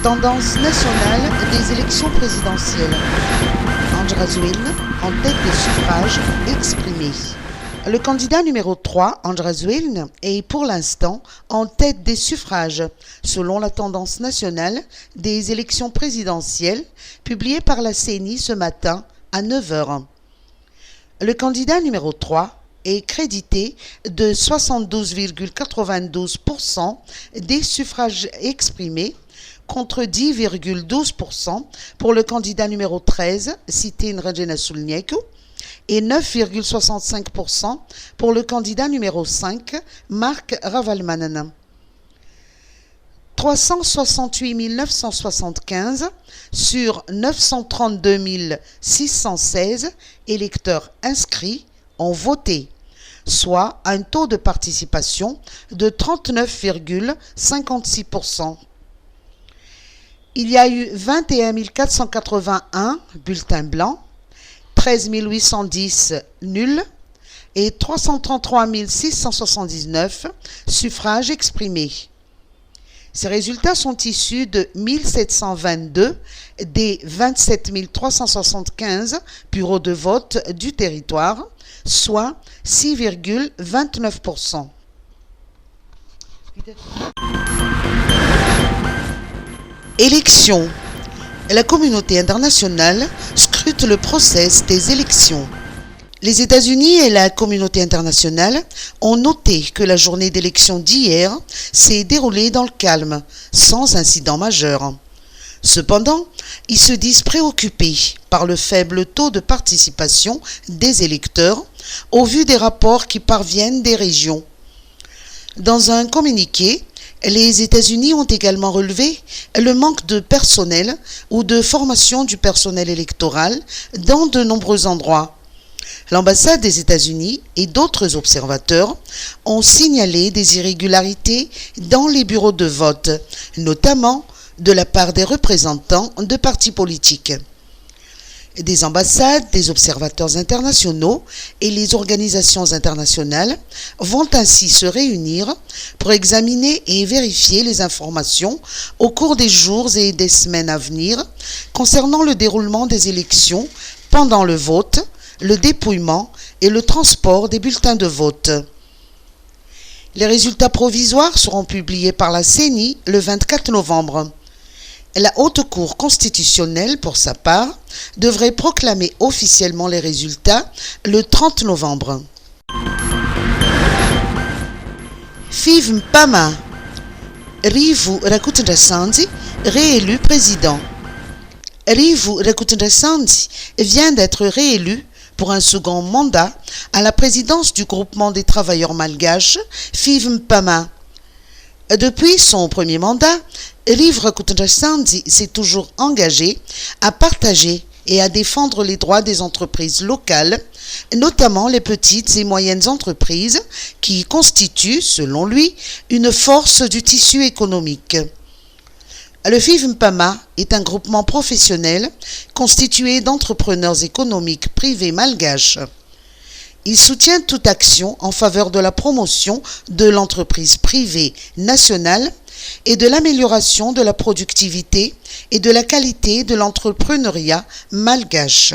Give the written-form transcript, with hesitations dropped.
Tendance nationale des élections présidentielles. Andrzej en tête des suffrages exprimés. Le candidat numéro 3, Andrzej, est pour l'instant en tête des suffrages, selon la tendance nationale des élections présidentielles, publiée par la CENI ce matin à 9 h. Le candidat numéro 3 est crédité de 72,92% des suffrages exprimés, contre 10,12% pour le candidat numéro 13, Sitin Rajanesulnieko, et 9,65% pour le candidat numéro 5, Mark Ravalomanana. 368 975 sur 932 616 électeurs inscrits ont voté, soit un taux de participation de 39,56%. Il y a eu 21 481 bulletins blancs, 13 810 nuls et 333 679 suffrages exprimés. Ces résultats sont issus de 1722 des 27 375 bureaux de vote du territoire, soit 6,29%. Élections. La communauté internationale scrute le process des élections. Les États-Unis et la communauté internationale ont noté que la journée d'élection d'hier s'est déroulée dans le calme, sans incident majeur. Cependant, ils se disent préoccupés par le faible taux de participation des électeurs au vu des rapports qui parviennent des régions. Dans un communiqué, les États-Unis ont également relevé le manque de personnel ou de formation du personnel électoral dans de nombreux endroits. L'ambassade des États-Unis et d'autres observateurs ont signalé des irrégularités dans les bureaux de vote, notamment de la part des représentants de partis politiques. Des ambassades, des observateurs internationaux et les organisations internationales vont ainsi se réunir pour examiner et vérifier les informations au cours des jours et des semaines à venir concernant le déroulement des élections pendant le vote, le dépouillement et le transport des bulletins de vote. Les résultats provisoires seront publiés par la CENI le 24 novembre. La Haute Cour constitutionnelle, pour sa part, devrait proclamer officiellement les résultats le 30 novembre. Fiv Mpama, Rivu Rakutundasandi, réélu président. Rivu Rakutundasandi vient d'être réélu pour un second mandat à la présidence du groupement des travailleurs malgaches, Fiv Mpama. Depuis son premier mandat, Rivu Rakutundasandi s'est toujours engagé à partager et à défendre les droits des entreprises locales, notamment les petites et moyennes entreprises qui constituent, selon lui, une force du tissu économique. Le Fiv Mpama est un groupement professionnel constitué d'entrepreneurs économiques privés malgaches. Il soutient toute action en faveur de la promotion de l'entreprise privée nationale et de l'amélioration de la productivité et de la qualité de l'entrepreneuriat malgache.